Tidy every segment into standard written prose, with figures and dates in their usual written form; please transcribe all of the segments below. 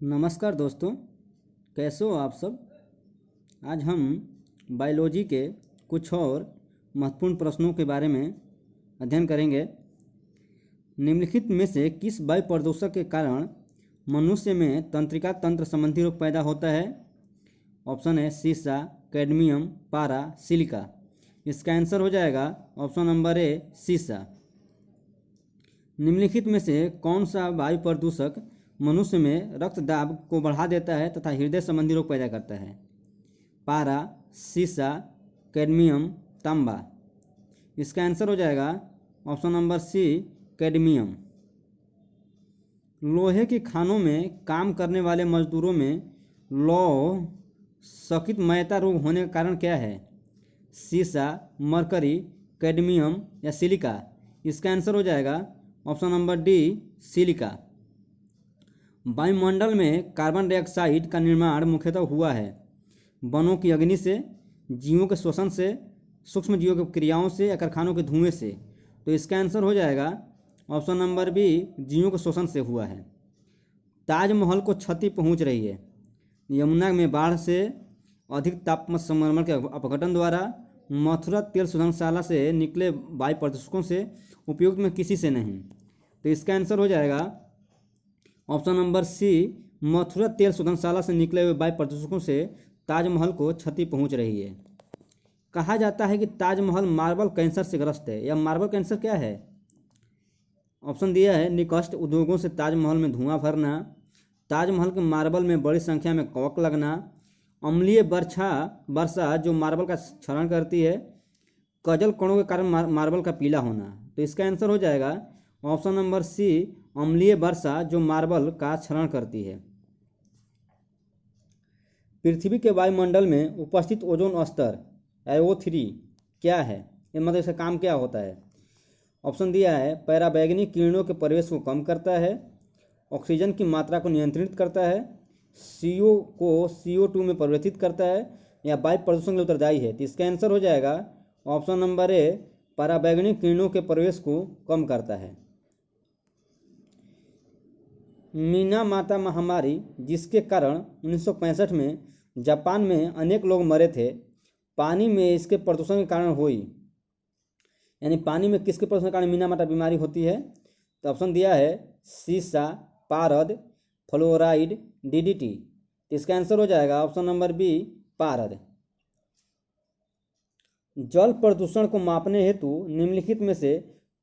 नमस्कार दोस्तों, कैसे हो आप सब। आज हम बायोलॉजी के कुछ और महत्वपूर्ण प्रश्नों के बारे में अध्ययन करेंगे। निम्नलिखित में से किस वायु प्रदूषण के कारण मनुष्य में तंत्रिका तंत्र संबंधी रोग पैदा होता है। ऑप्शन है सीसा, कैडमियम, पारा, सिलिका। इसका आंसर हो जाएगा ऑप्शन नंबर ए, सीसा। निम्नलिखित में से कौन सा वायु प्रदूषक मनुष्य में रक्त दाब को बढ़ा देता है तथा हृदय संबंधी रोग पैदा करता है। पारा, सीसा, कैडमियम, तांबा। इसका आंसर हो जाएगा ऑप्शन नंबर सी, कैडमियम। लोहे की खानों में काम करने वाले मजदूरों में लौह सकितमयता रोग होने का कारण क्या है। सीसा, मरकरी, कैडमियम या सिलिका। इसका आंसर हो जाएगा ऑप्शन नंबर डी, सिलिका। वायुमंडल में कार्बन डाइऑक्साइड का निर्माण मुख्यतः हुआ है वनों की अग्नि से, जीवों के श्वसन से, सूक्ष्म जीवों की क्रियाओं से या कारखानों के धुएं से। तो इसका आंसर हो जाएगा ऑप्शन नंबर बी, जीवों के श्वसन से हुआ है। ताजमहल को क्षति पहुंच रही है। यमुना में बाढ़ से, अधिक तापमान संक्रमण के अपघटन द्वारा, मथुरा तेल शोधनशाला से निकले वायु प्रदूषकों से, उपयुक्त में किसी से नहीं। तो इसका आंसर हो जाएगा ऑप्शन नंबर सी, मथुरा तेल शोधनशाला से निकले हुए वायु प्रदूषकों से ताजमहल को क्षति पहुंच रही है। कहा जाता है कि ताजमहल मार्बल कैंसर से ग्रस्त है। यह मार्बल कैंसर क्या है। ऑप्शन दिया है निकृष्ट उद्योगों से ताजमहल में धुआं भरना, ताजमहल के मार्बल में बड़ी संख्या में कवक लगना, अम्लीय वर्षा जो मार्बल का क्षरण करती है, कजल कणों के कारण मार्बल का पीला होना। तो इसका आंसर हो जाएगा ऑप्शन नंबर सी, अम्लीय वर्षा जो मार्बल का क्षरण करती है। पृथ्वी के वायुमंडल में उपस्थित ओजोन स्तर AO3 क्या है। ये मतलब इसका काम क्या होता है। ऑप्शन दिया है पराबैंगनी किरणों के प्रवेश को कम करता है, ऑक्सीजन की मात्रा को नियंत्रित करता है, CO को CO2 में परिवर्तित करता है, या वायु प्रदूषण के लिए उत्तरदायी है। तो इसका आंसर हो जाएगा ऑप्शन नंबर ए, पराबैंगनी किरणों के प्रवेश को कम करता है। मीनामाता महामारी जिसके कारण 1965 में जापान में अनेक लोग मरे थे, पानी में इसके प्रदूषण के कारण हुई। यानी पानी में किसके प्रदूषण के कारण मीनामाता बीमारी होती है। तो ऑप्शन दिया है सीसा, पारद, फ्लोराइड, DDT। तो इसका आंसर हो जाएगा ऑप्शन नंबर बी, पारद। जल प्रदूषण को मापने हेतु निम्नलिखित में से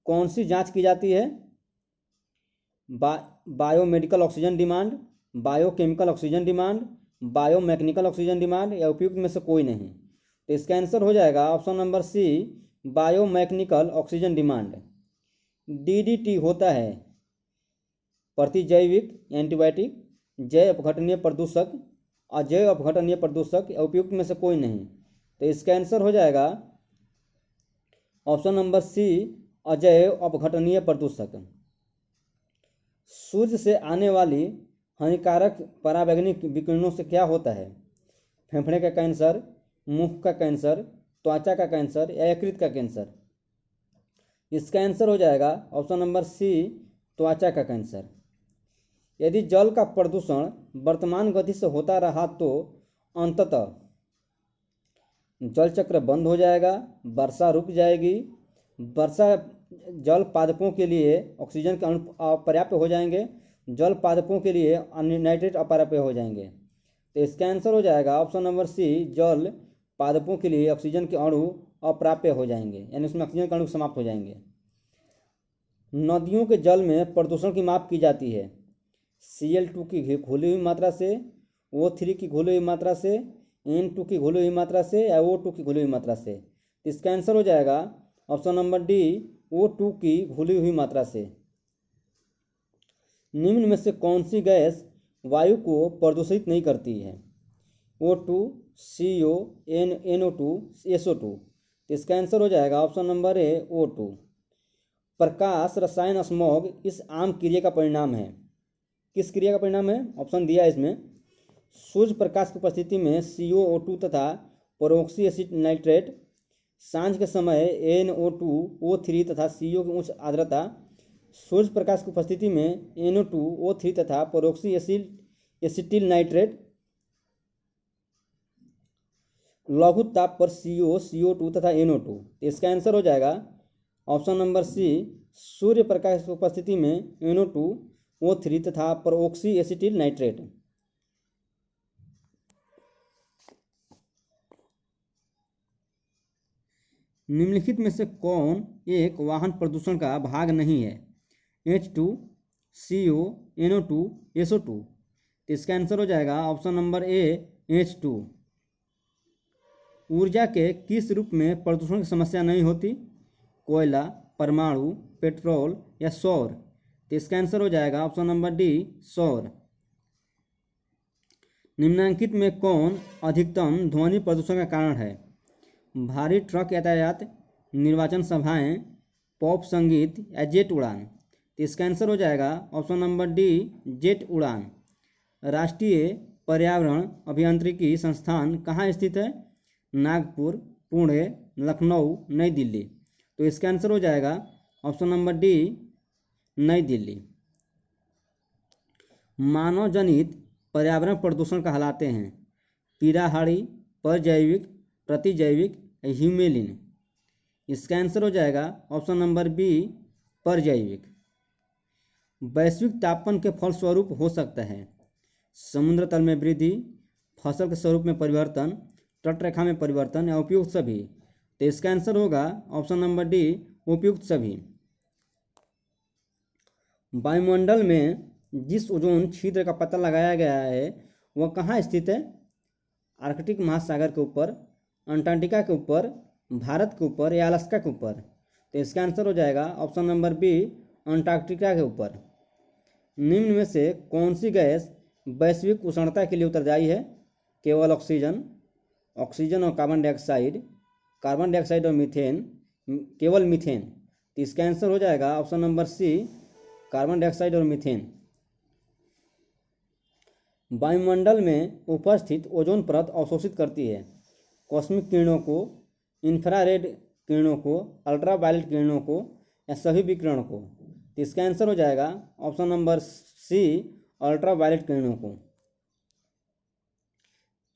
कौन सी जांच की जाती है। Biomedical oxygen demand, biochemical oxygen demand, biomechanical oxygen demand, या उपयुक्त में से कोई नहीं। तो इसका आंसर हो जाएगा option number C, biomechanical oxygen demand. DDT होता है प्रतिजैविक एंटीबायोटिक, जैव अपघटनीय प्रदूषक, अजैव अपघटनीय प्रदूषक, या उपयुक्त में से कोई नहीं। तो इसका आंसर हो जाएगा ऑप्शन नंबर सी, अजैव अपघटनीय प्रदूषक। सूर्य से आने वाली हानिकारक पराबैंगनी विकिरणों से क्या होता है। फेफड़े का कैंसर, मुख का कैंसर, त्वचा का कैंसर, या यकृत का कैंसर। इसका आंसर हो जाएगा ऑप्शन नंबर सी, त्वचा का कैंसर। यदि जल का प्रदूषण वर्तमान गति से होता रहा तो अंततः जल चक्र बंद हो जाएगा, वर्षा रुक जाएगी, वर्षा जल पादपों के लिए ऑक्सीजन के अणु अपर्याप्त हो जाएंगे, जल पादपों के लिए नाइट्रेट अपर्याप्त हो जाएंगे। तो इसका आंसर हो जाएगा ऑप्शन नंबर सी, जल पादपों के लिए ऑक्सीजन के अणु अप्राप्य हो जाएंगे, यानी उसमें ऑक्सीजन के अणु समाप्त हो जाएंगे। नदियों के जल में प्रदूषण की माप की जाती है Cl2 की घुली हुई मात्रा से, O3 की घुली हुई मात्रा से, N2 की घुली हुई मात्रा से, या O2 की घुली हुई मात्रा से। इसका आंसर हो जाएगा ऑप्शन नंबर डी, O2 की घुली हुई मात्रा से। निम्न में से कौन सी गैस वायु को प्रदूषित नहीं करती है। O2, CO, NO2, SO2। इसका आंसर हो जाएगा ऑप्शन नंबर ए, O2। प्रकाश रसायन स्मॉग इस आम क्रिया का परिणाम है। किस क्रिया का परिणाम है। ऑप्शन दिया है इसमें सूर्य प्रकाश की उपस्थिति में CO2 तथा पेरोक्सी एसिड नाइट्रेट, सांझ के समय NO2, O3 तथा CO की उच्च आर्द्रता, सूर्य प्रकाश की उपस्थिति में NO2, O3 तथा पेरोक्सी एसिड एसिटिल नाइट्रेट, लघु ताप पर CO, CO2 तथा NO2। इसका आंसर हो जाएगा ऑप्शन नंबर सी, सूर्य प्रकाश की उपस्थिति में NO2, O3 तथा परऑक्सी एसिटिल नाइट्रेट। निम्नलिखित में से कौन एक वाहन प्रदूषण का भाग नहीं है? H2, CO, NO2, SO2। तो इसका आंसर हो जाएगा ऑप्शन नंबर ए, H2। ऊर्जा के किस रूप में प्रदूषण की समस्या नहीं होती? कोयला, परमाणु, पेट्रोल या सौर। तो इसका आंसर हो जाएगा ऑप्शन नंबर डी, सौर। निम्नलिखित में कौन अधिकतम ध्वनि प्रदूषण का कारण है? भारी ट्रक यातायात, निर्वाचन सभाएं, पॉप संगीत या जेट उड़ान। तो इसका आंसर हो जाएगा ऑप्शन नंबर डी, जेट उड़ान। राष्ट्रीय पर्यावरण अभियांत्रिकी संस्थान कहाँ स्थित है? नागपुर, पुणे, लखनऊ, नई दिल्ली। तो इसका आंसर हो जाएगा ऑप्शन नंबर डी, नई दिल्ली। मानव जनित पर्यावरण प्रदूषण कहलाते हैं पीड़ाहारी, परजैविक, प्रतिजैविक, ह्यूमेलिन। इसका आंसर हो जाएगा ऑप्शन नंबर बी, परजैविक। वैश्विक तापमान के फलस्वरूप हो सकता है समुद्र तल में वृद्धि, फसल के स्वरूप में परिवर्तन, तटरेखा में परिवर्तन या उपयुक्त सभी। तो इसका आंसर होगा ऑप्शन नंबर डी, उपयुक्त सभी। वायुमंडल में जिस ओजोन छिद्र का पता लगाया गया है वह कहाँ स्थित है? आर्कटिक महासागर के ऊपर, अंटार्कटिका के ऊपर, भारत के ऊपर या अलास्का के ऊपर। तो इसका आंसर हो जाएगा ऑप्शन नंबर बी, अंटार्कटिका के ऊपर। निम्न में से कौन सी गैस वैश्विक उष्णता के लिए उत्तरदायी है? केवल ऑक्सीजन, ऑक्सीजन और कार्बन डाइऑक्साइड, कार्बन डाइऑक्साइड और मीथेन, केवल मीथेन। तो इसका आंसर हो जाएगा option number C, carbon dioxide और मीथेन। वायुमंडल में उपस्थित ओजोन परत अवशोषित करती है कॉस्मिक किरणों को, इंफ्रारेड किरणों को, अल्ट्रावायलेट किरणों को या सभी विकिरण को। तो इसका आंसर हो जाएगा ऑप्शन नंबर सी, अल्ट्रावायलेट किरणों को।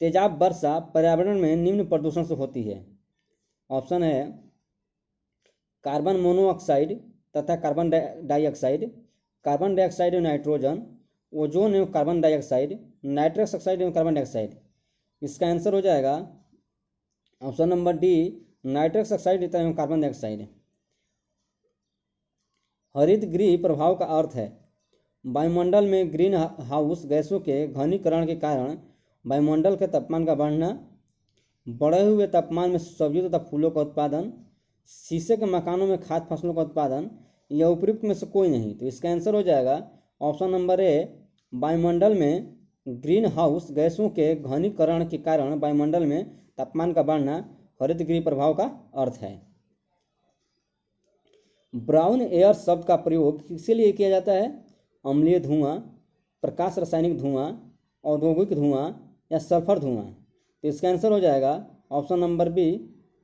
तेजाब वर्षा पर्यावरण में निम्न प्रदूषण से होती है। ऑप्शन है कार्बन मोनोऑक्साइड तथा कार्बन डाइऑक्साइड, कार्बन डाइऑक्साइड और नाइट्रोजन, ओजोन एवं कार्बन डाइऑक्साइड, नाइट्रस ऑक्साइड एवं कार्बन डाइऑक्साइड। इसका आंसर हो जाएगा option number D, nitrous oxide एवं कार्बन डाइऑक्साइड। हरित गृह प्रभाव का अर्थ है वायुमंडल में ग्रीन हाउस गैसों के घनीकरण के कारण वायुमंडल के तापमान का बढ़ना, बढ़े हुए तापमान में सब्जियों तथा फूलों का उत्पादन, शीशे के मकानों में खाद्य फसलों का उत्पादन, या उपयुक्त में से कोई नहीं। तो इसका आंसर हो जाएगा ऑप्शन नंबर ए, वायुमंडल में ग्रीन हाउस गैसों के घनीकरण के कारण वायुमंडल में तापमान का बढ़ना हरित गृह प्रभाव का अर्थ है। ब्राउन एयर शब्द का प्रयोग किसके लिए किया जाता है? अम्लीय धुआं, प्रकाश रासायनिक धुआं, औद्योगिक धुआं या सल्फर धुआं। तो इसका आंसर हो जाएगा ऑप्शन नंबर बी,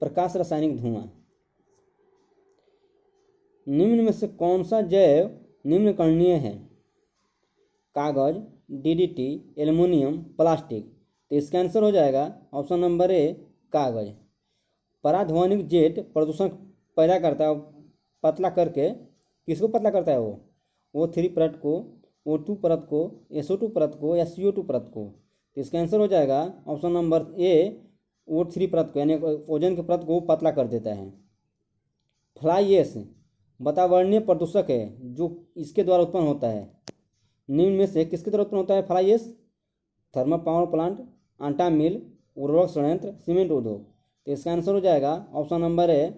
प्रकाश रासायनिक धुआं। निम्न में से कौन सा जैव निम्नकरणीय है? कागज, DDT, एल्युमिनियम, प्लास्टिक। तो इसका आंसर हो जाएगा ऑप्शन नंबर ए, कागज। पराध्वनिक जेट प्रदूषण पैदा करता है पतला करके। किसको पतला करता है वो? O3 परत को, O2 परत को, SO2 परत को या CO2 परत को। तो इसका आंसर हो जाएगा ऑप्शन नंबर ए, O3 परत को, यानी ओजोन की परत को पतला कर देता है। फ्लाई ऐश वातावरणीय प्रदूषक है जो इसके द्वारा उत्पन्न होता है। निम्न में से किसके द्वारा उत्पन्न होता है fly ash? Thermal power plant, आटा मिल, उर्वरक संयंत्र, सीमेंट उद्योग। तो इसका आंसर हो जाएगा option number A,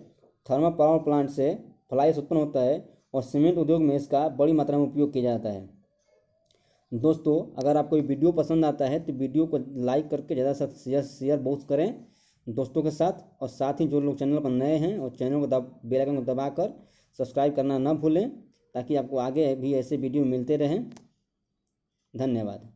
thermal power plant से फ्लाई ऐश उत्पन्न होता है और सीमेंट उद्योग में इसका बड़ी मात्रा में उपयोग किया जाता है। दोस्तों, अगर आपको ये वीडियो पसंद आता है तो वीडियो को लाइक करके ज़्यादा से शेयर बहुत करें दोस्तों के साथ, और साथ ही जो लोग चैनल पर नए हैं और चैनल को बेल आइकन को दबाकर सब्सक्राइब करना न भूलें, ताकि आपको आगे भी ऐसे वीडियो मिलते रहें। धन्यवाद।